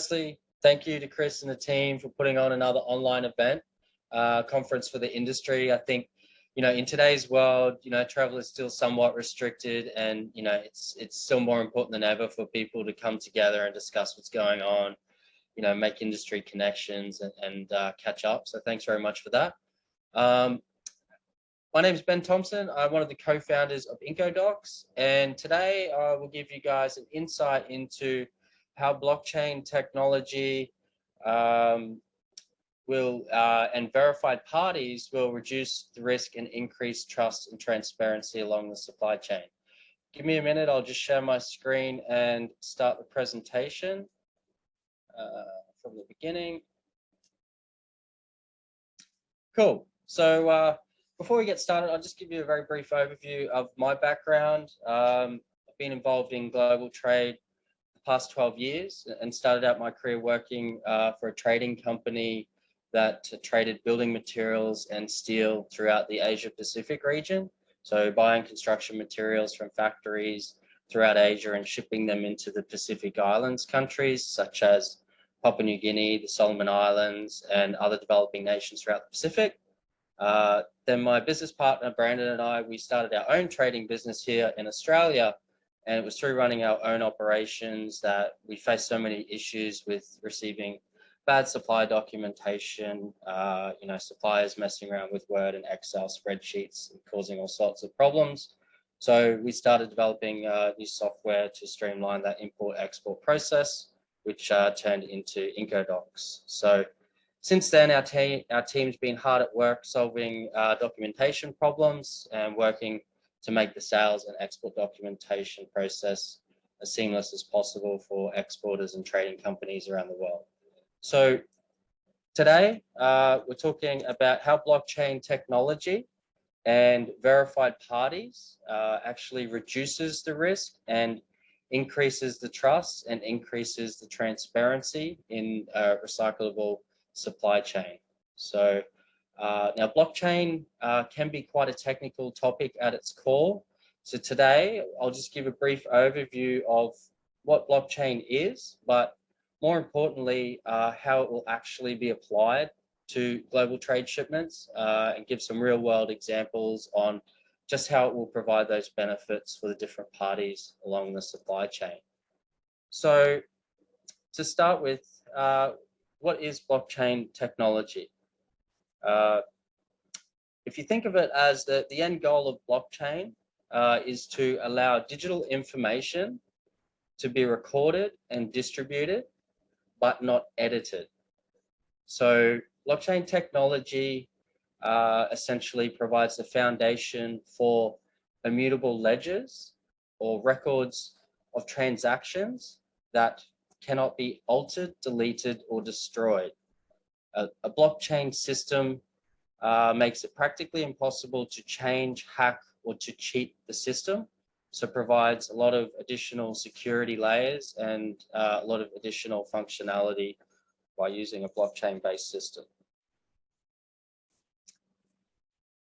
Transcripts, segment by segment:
firstly, thank you to Chris and the team for putting on another online event, conference for the industry. I think, in today's world, travel is still somewhat restricted, and, it's still more important than ever for people to come together and discuss what's going on, make industry connections and catch up. So thanks very much for that. My name is Ben Thompson. I'm one of the co-founders of IncoDocs, and today I will give you guys an insight into how blockchain technology and verified parties will reduce the risk and increase trust and transparency along the supply chain. Give me a minute, I'll just share my screen and start the presentation from the beginning. Cool. So before we get started, I'll just give you a very brief overview of my background. I've been involved in global trade the past 12 years and started out my career working for a trading company that traded building materials and steel throughout the Asia Pacific region. So buying construction materials from factories throughout Asia and shipping them into the Pacific Islands countries such as Papua New Guinea, the Solomon Islands, and other developing nations throughout the Pacific. Then my business partner, Brandon, and I, we started our own trading business here in Australia. And it was through running our own operations that we faced so many issues with receiving bad supply documentation, suppliers messing around with Word and Excel spreadsheets and causing all sorts of problems. So we started developing new software to streamline that import-export process, which turned into IncoDocs. So since then, our team's been hard at work solving documentation problems and working to make the sales and export documentation process as seamless as possible for exporters and trading companies around the world. So today, we're talking about how blockchain technology and verified parties actually reduces the risk and increases the trust and increases the transparency in recyclable supply chain. So now blockchain can be quite a technical topic at its core. So today I'll just give a brief overview of what blockchain is, but more importantly, how it will actually be applied to global trade shipments and give some real world examples on just how it will provide those benefits for the different parties along the supply chain. So to start with, what is blockchain technology? If you think of it as the end goal of blockchain is to allow digital information to be recorded and distributed, but not edited. So blockchain technology essentially provides the foundation for immutable ledgers or records of transactions that cannot be altered, deleted, or destroyed. A blockchain system makes it practically impossible to change, hack, or to cheat the system. So provides a lot of additional security layers and a lot of additional functionality by using a blockchain-based system.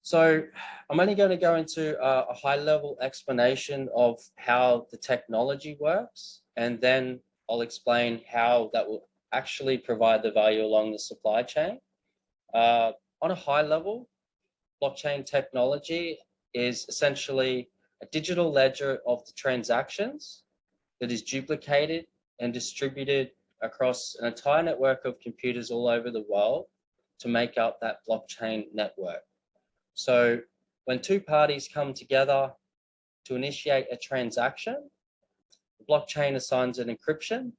So I'm only going to go into a high-level explanation of how the technology works, and then I'll explain how that will actually provide the value along the supply chain. On a high level, blockchain technology is essentially a digital ledger of the transactions that is duplicated and distributed across an entire network of computers all over the world to make up that blockchain network. So when two parties come together to initiate a transaction, the blockchain assigns an encryption.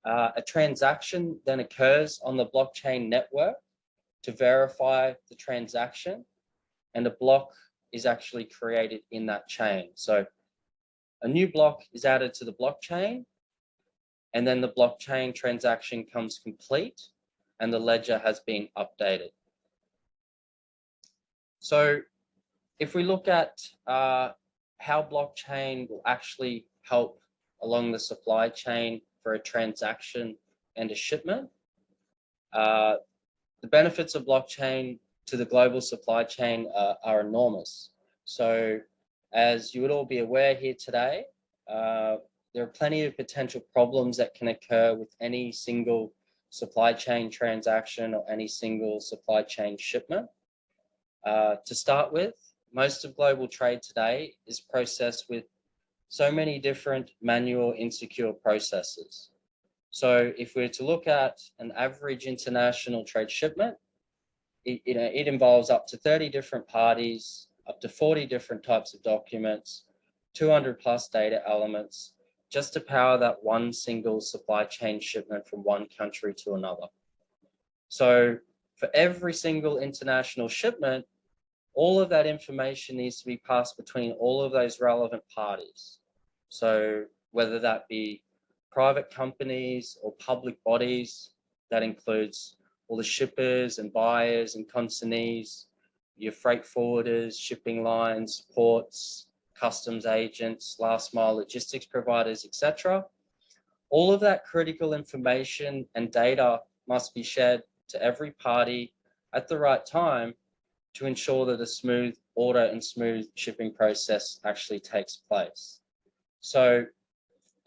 A transaction then occurs on the blockchain network to verify the transaction, and a block is actually created in that chain. So a new block is added to the blockchain, and then the blockchain transaction comes complete and the ledger has been updated. So if we look at how blockchain will actually help along the supply chain for a transaction and a shipment, the benefits of blockchain to the global supply chain are enormous. So as you would all be aware here today, there are plenty of potential problems that can occur with any single supply chain transaction or any single supply chain shipment. To start with, most of global trade today is processed with so many different manual insecure processes. So if we're to look at an average international trade shipment, it involves up to 30 different parties, up to 40 different types of documents, 200 plus data elements, just to power that one single supply chain shipment from one country to another. So for every single international shipment, all of that information needs to be passed between all of those relevant parties. So whether that be private companies or public bodies, that includes all the shippers and buyers and consignees, your freight forwarders, shipping lines, ports, customs agents, last mile logistics providers, etc. All of that critical information and data must be shared to every party at the right time to ensure that a smooth order and smooth shipping process actually takes place. So,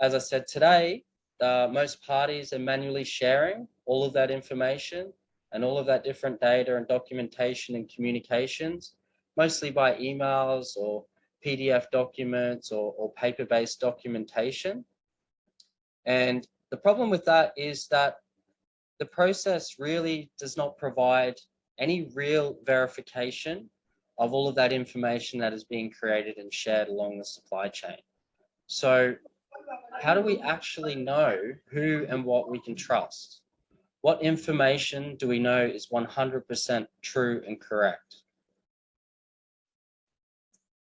as I said today, most parties are manually sharing all of that information and all of that different data and documentation and communications, mostly by emails or PDF documents or paper-based documentation. And the problem with that is that the process really does not provide any real verification of all of that information that is being created and shared along the supply chain. So how do we actually know who and what we can trust? What information do we know is 100% true and correct?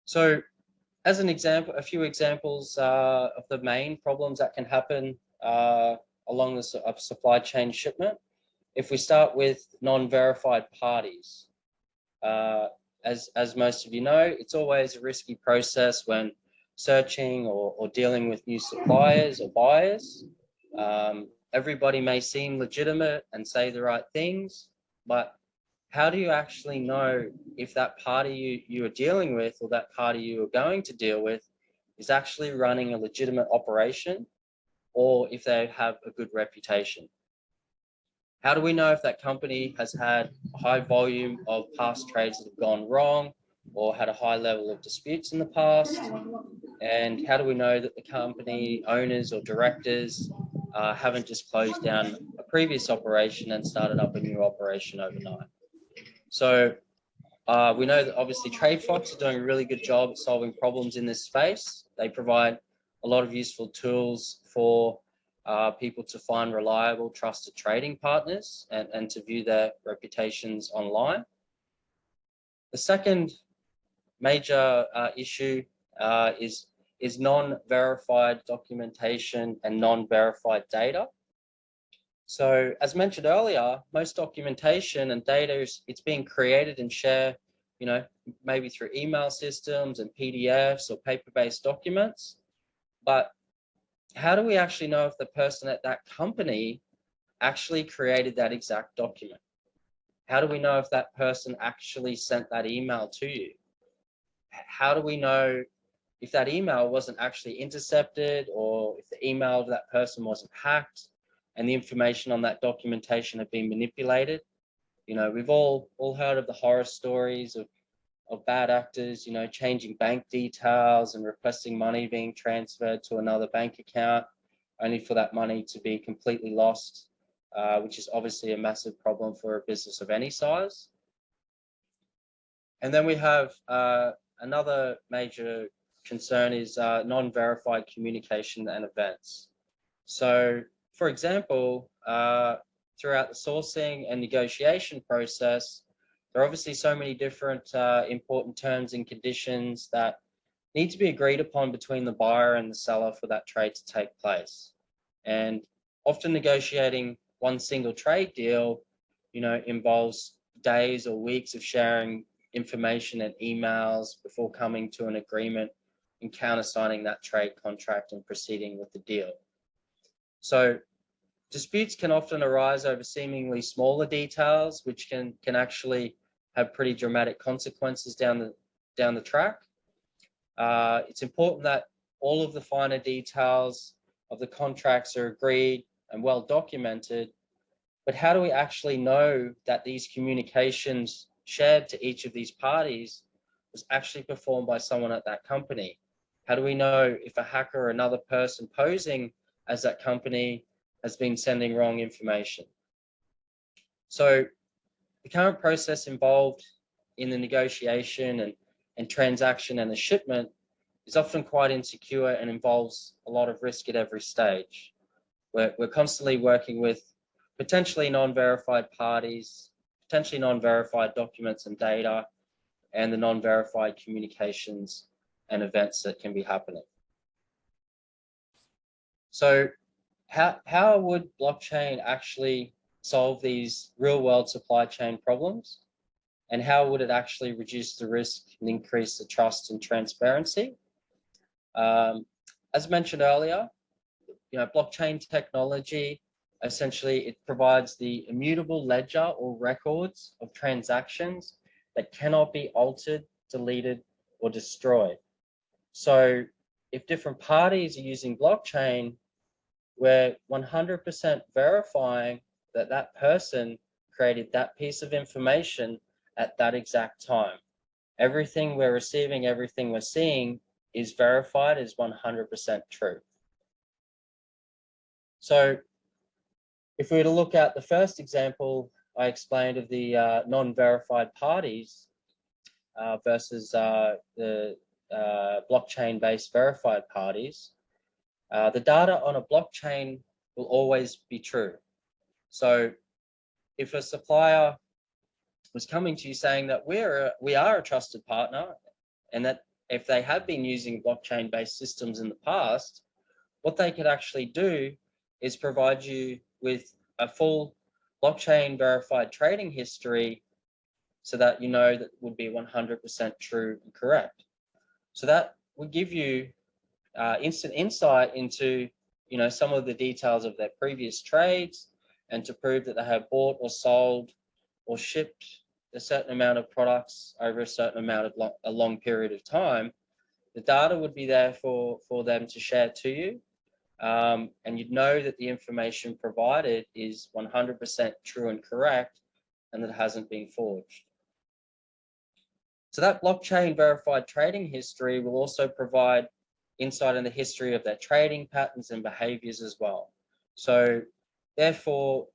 So as an example, a few examples of the main problems that can happen along the supply chain shipment. If we start with non-verified parties, as most of you know, it's always a risky process when searching or dealing with new suppliers or buyers. Everybody may seem legitimate and say the right things, but how do you actually know if that party you are dealing with or that party you are going to deal with is actually running a legitimate operation or if they have a good reputation? How do we know if that company has had a high volume of past trades that have gone wrong or had a high level of disputes in the past? And how do we know that the company owners or directors haven't just closed down a previous operation and started up a new operation overnight? So we know that obviously TradeFox are doing a really good job at solving problems in this space. They provide a lot of useful tools for people to find reliable, trusted trading partners and to view their reputations online. The second major issue is non-verified documentation and non-verified data. So as mentioned earlier, most documentation and data it's being created and shared, maybe through email systems and PDFs or paper-based documents. But how do we actually know if the person at that company actually created that exact document? How do we know if that person actually sent that email to you? How do we know if that email wasn't actually intercepted or if the email of that person wasn't hacked and the information on that documentation had been manipulated? We've all heard of the horror stories of bad actors, changing bank details and requesting money being transferred to another bank account, only for that money to be completely lost, which is obviously a massive problem for a business of any size. And then we have another major concern is non-verified communication and events. So, for example, throughout the sourcing and negotiation process, there are obviously so many different important terms and conditions that need to be agreed upon between the buyer and the seller for that trade to take place. And often negotiating one single trade deal, involves days or weeks of sharing information and emails before coming to an agreement and countersigning that trade contract and proceeding with the deal. So disputes can often arise over seemingly smaller details, which can actually have pretty dramatic consequences down the track. It's important that all of the finer details of the contracts are agreed and well documented, but how do we actually know that these communications shared to each of these parties was actually performed by someone at that company? How do we know if a hacker or another person posing as that company has been sending wrong information? So the current process involved in the negotiation and transaction and the shipment is often quite insecure and involves a lot of risk at every stage. We're constantly working with potentially non-verified parties, potentially non-verified documents and data, and the non-verified communications and events that can be happening. So how would blockchain actually solve these real-world supply chain problems? And how would it actually reduce the risk and increase the trust and transparency? As mentioned earlier, blockchain technology, essentially it provides the immutable ledger or records of transactions that cannot be altered, deleted, or destroyed. So if different parties are using blockchain, we're 100% verifying that that person created that piece of information at that exact time. Everything we're receiving, everything we're seeing is verified as 100% true. So if we were to look at the first example I explained of the non-verified parties versus the blockchain-based verified parties, the data on a blockchain will always be true. So if a supplier was coming to you saying that we are a trusted partner, and that if they have been using blockchain-based systems in the past, what they could actually do is provide you with a full blockchain verified trading history so that you know that would be 100% true and correct. So that would give you instant insight into some of the details of their previous trades, and to prove that they have bought or sold or shipped a certain amount of products over a certain amount of a long period of time. The data would be there for them to share to you, and you'd know that the information provided is 100% true and correct, and that it hasn't been forged. So that blockchain verified trading history will also provide insight in the history of their trading patterns and behaviors as well. So therefore,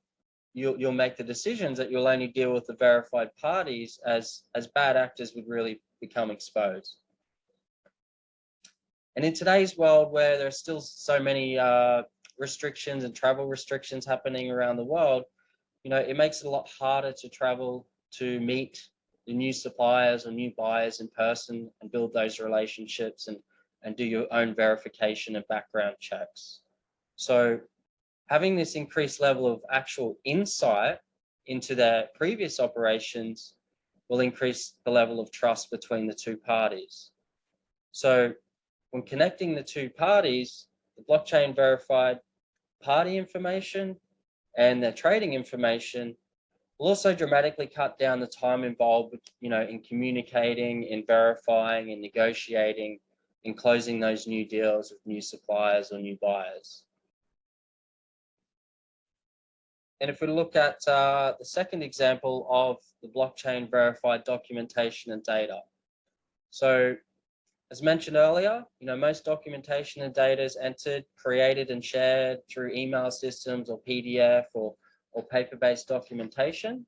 you'll make the decisions that you'll only deal with the verified parties as bad actors would really become exposed. And in today's world, where there are still so many restrictions and travel restrictions happening around the world, it makes it a lot harder to travel to meet the new suppliers or new buyers in person and build those relationships and do your own verification and background checks. So having this increased level of actual insight into their previous operations will increase the level of trust between the two parties. So when connecting the two parties, the blockchain verified party information and their trading information will also dramatically cut down the time involved, in communicating, in verifying, in negotiating, in closing those new deals with new suppliers or new buyers. And if we look at the second example of the blockchain verified documentation and data. So as mentioned earlier, most documentation and data is entered, created and shared through email systems or PDF or paper-based documentation.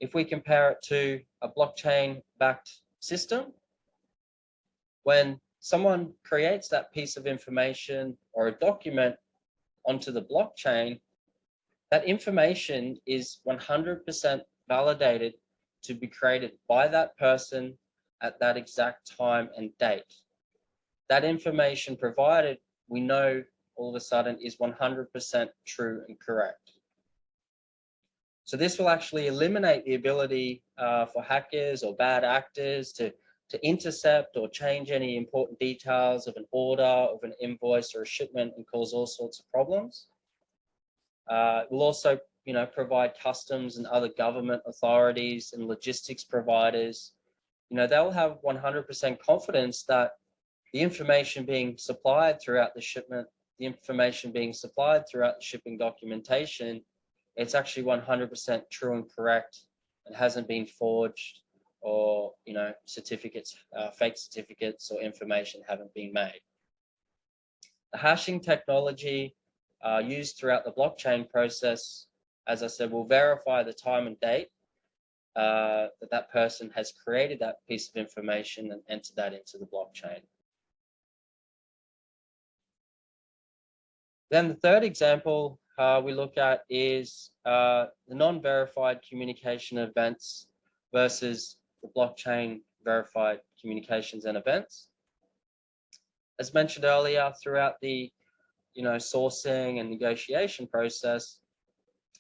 If we compare it to a blockchain-backed system, when someone creates that piece of information or a document onto the blockchain, that information is 100% validated to be created by that person at that exact time and date. That information provided, we know all of a sudden is 100% true and correct. So this will actually eliminate the ability for hackers or bad actors to intercept or change any important details of an order, of an invoice or a shipment, and cause all sorts of problems. It will also, provide customs and other government authorities and logistics providers. They'll have 100% confidence that the information being supplied throughout the shipment, the information being supplied throughout the shipping documentation, it's actually 100% true and correct. It hasn't been forged, or certificates, fake certificates or information haven't been made. The hashing technology used throughout the blockchain process, as I said, will verify the time and date that person has created that piece of information and entered that into the blockchain. Then the third example we look at is the non-verified communication events versus the blockchain verified communications and events. As mentioned earlier, throughout the sourcing and negotiation process,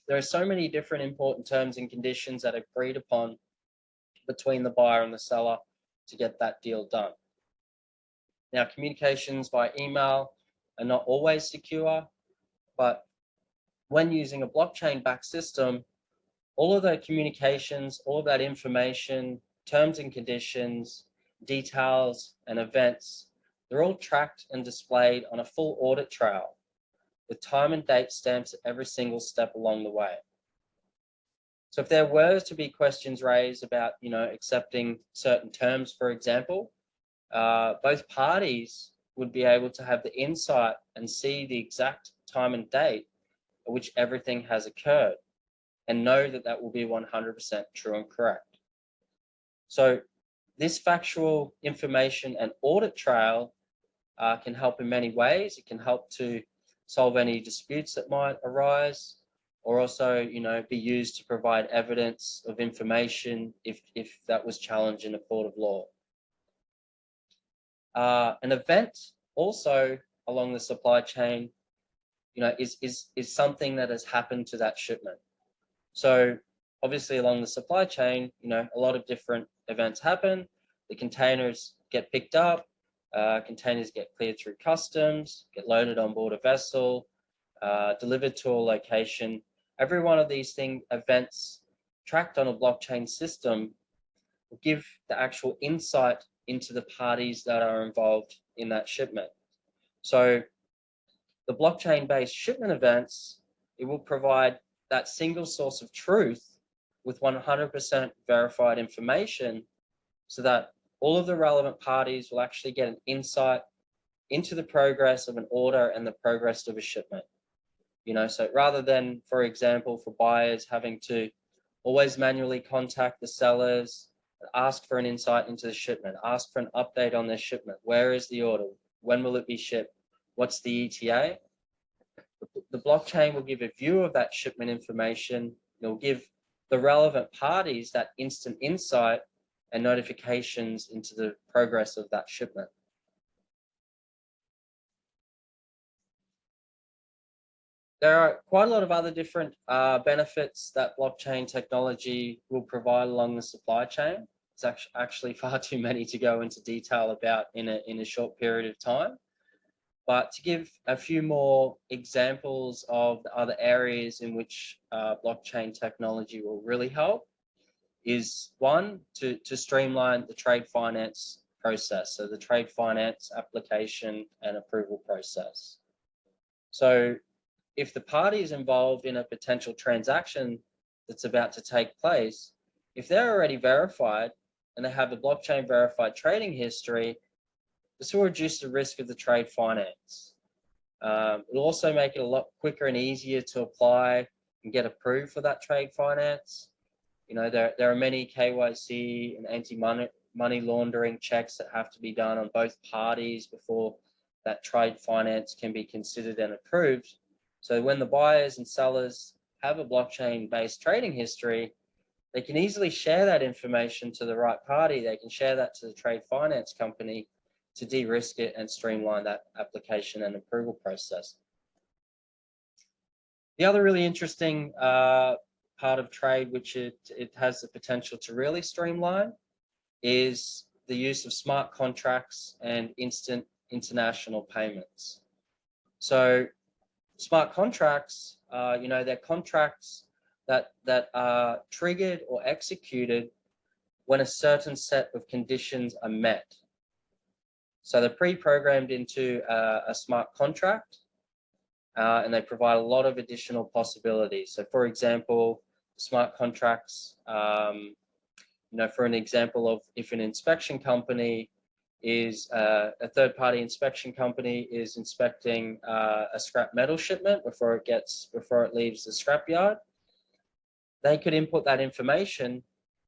there are so many different important terms and conditions that are agreed upon between the buyer and the seller to get that deal done. Now, communications by email are not always secure, but when using a blockchain-backed system, all of the communications, all of that information, terms and conditions, details, and events, they're all tracked and displayed on a full audit trail with time and date stamps at every single step along the way. So if there were to be questions raised about, accepting certain terms, for example, both parties would be able to have the insight and see the exact time and date at which everything has occurred and know that that will be 100% true and correct. So this factual information and audit trail can help in many ways. It can help to solve any disputes that might arise, or also, be used to provide evidence of information if that was challenged in a court of law. An event also along the supply chain, is something that has happened to that shipment. So obviously along the supply chain, a lot of different events happen. The containers get picked up, containers get cleared through customs, get loaded on board a vessel, delivered to a location. Every one of these events tracked on a blockchain system will give the actual insight into the parties that are involved in that shipment. So the blockchain-based shipment events, it will provide that single source of truth with 100% verified information, so that all of the relevant parties will actually get an insight into the progress of an order and the progress of a shipment. So rather than, for example, for buyers having to always manually contact the sellers, ask for an insight into the shipment, ask for an update on their shipment, where is the order, when will it be shipped, what's the ETA? The blockchain will give a view of that shipment information. It will give the relevant parties that instant insight and notifications into the progress of that shipment. There are quite a lot of other different benefits that blockchain technology will provide along the supply chain. It's actually far too many to go into detail about in a short period of time. But to give a few more examples of the other areas in which blockchain technology will really help is, one, to streamline the trade finance process, so the trade finance application and approval process. So if the parties involved in a potential transaction that's about to take place, if they're already verified and they have a blockchain verified trading history, this will reduce the risk of the trade finance. It'll also make it a lot quicker and easier to apply and get approved for that trade finance. There are many KYC and anti-money laundering checks that have to be done on both parties before that trade finance can be considered and approved. So when the buyers and sellers have a blockchain-based trading history, they can easily share that information to the right party. They can share that to the trade finance company to de-risk it and streamline that application and approval process. The other really interesting part of trade, which it has the potential to really streamline, is the use of smart contracts and instant international payments. So smart contracts, they're contracts that are triggered or executed when a certain set of conditions are met. So they're pre-programmed into a smart contract, and they provide a lot of additional possibilities. So for example, smart contracts, for an example of if an inspection company is a third-party inspection company is inspecting a scrap metal shipment before it leaves the scrapyard, they could input that information,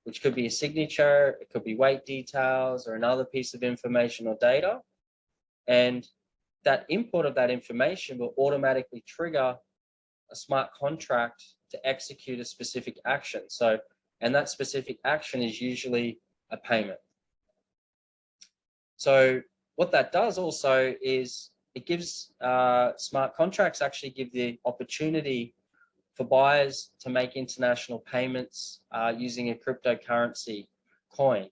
which could be a signature, it could be weight details or another piece of information or data, and that input of that information will automatically trigger a smart contract to execute a specific action. So, and that specific action is usually a payment. So what that does also is it gives smart contracts actually give the opportunity for buyers to make international payments using a cryptocurrency coin.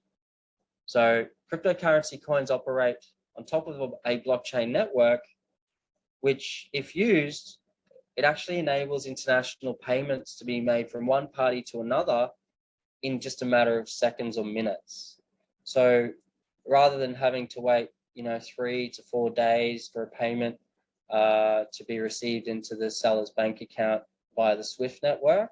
So cryptocurrency coins operate on top of a blockchain network, which if used, it actually enables international payments to be made from one party to another in just a matter of seconds or minutes. So rather than having to wait, 3 to 4 days for a payment to be received into the seller's bank account via the SWIFT network,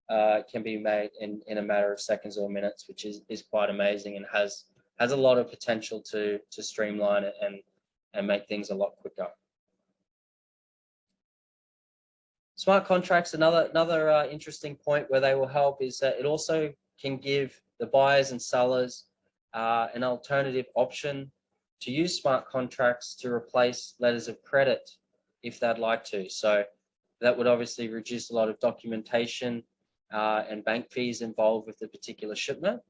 it can be made in a matter of seconds or minutes, which is quite amazing and has a lot of potential to streamline it and make things a lot quicker. Smart contracts, another interesting point where they will help is that it also can give the buyers and sellers an alternative option to use smart contracts to replace letters of credit if they'd like to. So that would obviously reduce a lot of documentation and bank fees involved with the particular shipment.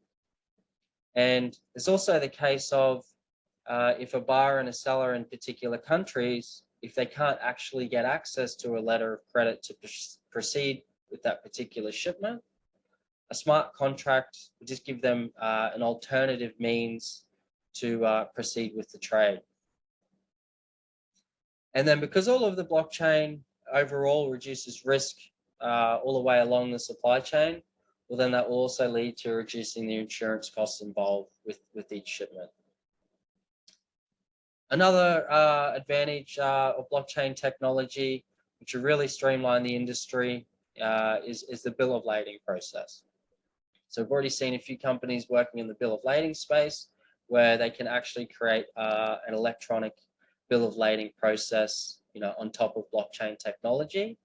And there's also the case of if a buyer and a seller in particular countries, if they can't actually get access to a letter of credit to proceed with that particular shipment, a smart contract will just give them an alternative means to proceed with the trade. And then because all of the blockchain overall reduces risk all the way along the supply chain, well, then that will also lead to reducing the insurance costs involved with each shipment. Another advantage of blockchain technology, which will really streamline the industry, is the bill of lading process. So we've already seen a few companies working in the bill of lading space where they can actually create an electronic bill of lading process, on top of blockchain technology.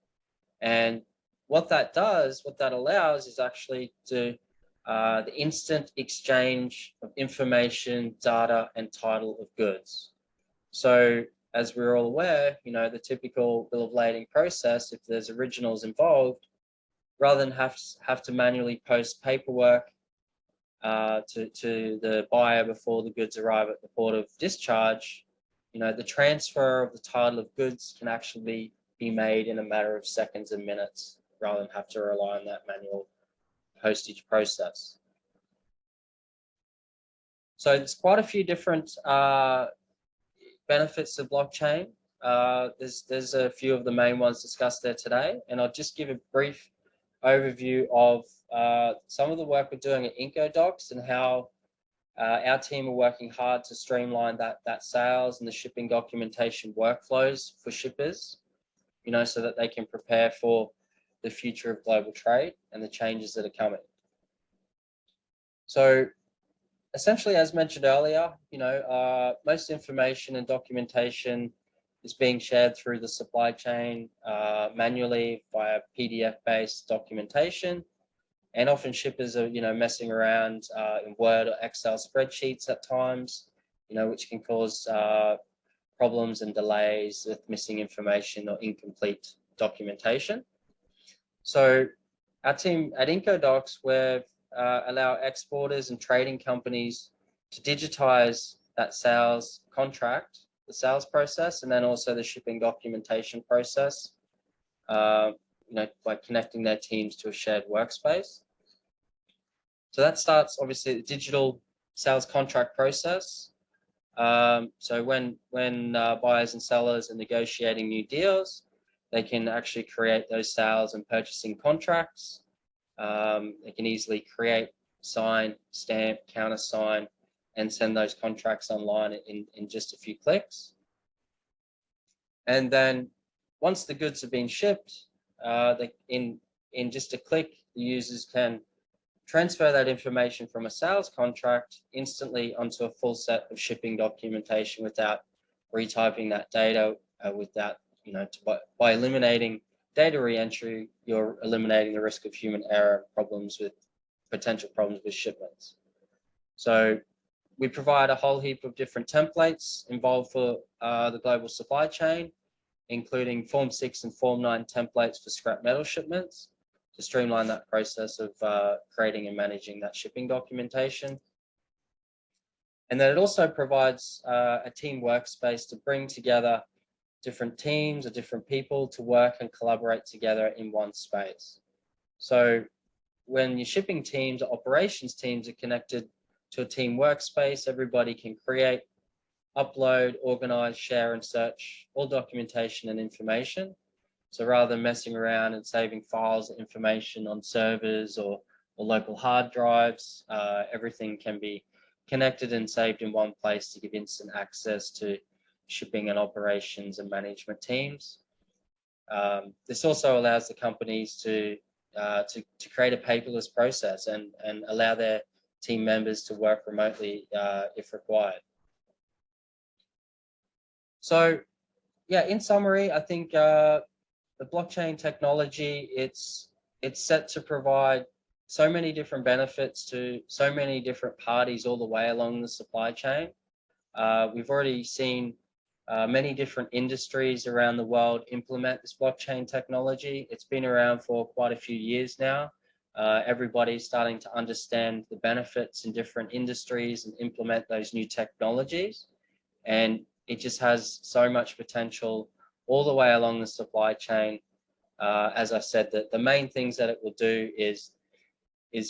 And what that allows is actually to the instant exchange of information, data, and title of goods. So as we're all aware, the typical bill of lading process, if there's originals involved, rather than have to manually post paperwork to the buyer before the goods arrive at the port of discharge, the transfer of the title of goods can actually be made in a matter of seconds and minutes rather than have to rely on that manual postage process. So there's quite a few different benefits of blockchain. There's a few of the main ones discussed there today, and I'll just give a brief overview of some of the work we're doing at IncoDocs and how our team are working hard to streamline that sales and the shipping documentation workflows for shippers, so that they can prepare for the future of global trade and the changes that are coming. So essentially, as mentioned earlier, most information and documentation is being shared through the supply chain manually via PDF-based documentation. And often shippers are, messing around in Word or Excel spreadsheets at times, which can cause problems and delays with missing information or incomplete documentation. So our team at IncoDocs, we've allow exporters and trading companies to digitize that sales contract, the sales process, and then also the shipping documentation process, by connecting their teams to a shared workspace. So that starts obviously the digital sales contract process. So when buyers and sellers are negotiating new deals, they can actually create those sales and purchasing contracts. They can easily create, sign, stamp, countersign, and send those contracts online in just a few clicks. And then once the goods have been shipped, in just a click, the users can transfer that information from a sales contract instantly onto a full set of shipping documentation without retyping that data, by eliminating data re-entry, you're eliminating the risk of human error potential problems with shipments. So we provide a whole heap of different templates involved for the global supply chain, including Form 6 and Form 9 templates for scrap metal shipments to streamline that process of creating and managing that shipping documentation. And then it also provides a team workspace to bring together different teams or different people to work and collaborate together in one space. So when your shipping teams or operations teams are connected to a team workspace, everybody can create, upload, organize, share, and search all documentation and information. So rather than messing around and saving files and information on servers or local hard drives, everything can be connected and saved in one place to give instant access to shipping and operations and management teams. This also allows the companies to create a paperless process and allow their team members to work remotely if required. So, yeah, in summary, I think the blockchain technology, it's set to provide so many different benefits to so many different parties all the way along the supply chain. We've already seen many different industries around the world implement this blockchain technology. It's been around for quite a few years now. Everybody's starting to understand the benefits in different industries and implement those new technologies. And it just has so much potential all the way along the supply chain. As I said, that the main things that it will do is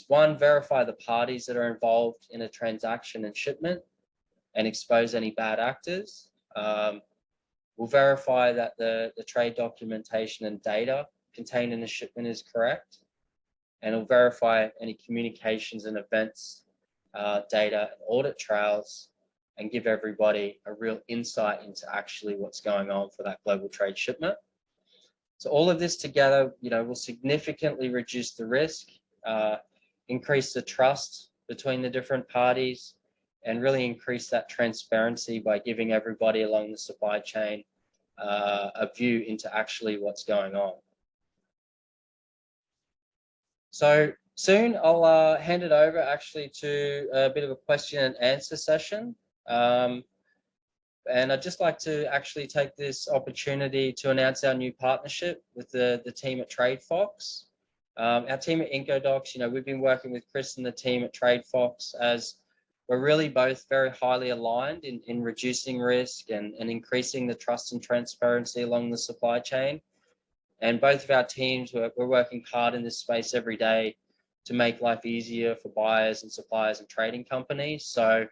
one, verify the parties that are involved in a transaction and shipment and expose any bad actors. We'll verify that the trade documentation and data contained in the shipment is correct. And it'll verify any communications and events, data, and audit trails, and give everybody a real insight into actually what's going on for that global trade shipment. So all of this together, will significantly reduce the risk, increase the trust between the different parties, and really increase that transparency by giving everybody along the supply chain a view into actually what's going on. So soon I'll hand it over actually to a bit of a question and answer session. And I'd just like to actually take this opportunity to announce our new partnership with the team at TradeFox. Our team at IncoDocs, we've been working with Chris and the team at TradeFox as we're really both very highly aligned in reducing risk and increasing the trust and transparency along the supply chain. And both of our teams, we're working hard in this space every day to make life easier for buyers and suppliers and trading companies. So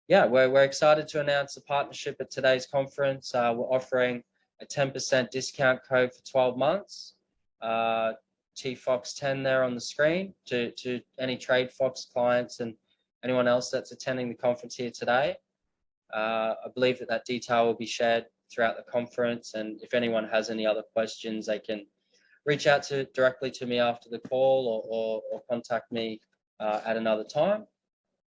yeah, we're excited to announce a partnership at today's conference. We're offering a 10% discount code for 12 months. TFox10 there on the screen to any TradeFox clients and anyone else that's attending the conference here today. I believe that detail will be shared throughout the conference, and if anyone has any other questions, they can reach out directly to me after the call or contact me at another time.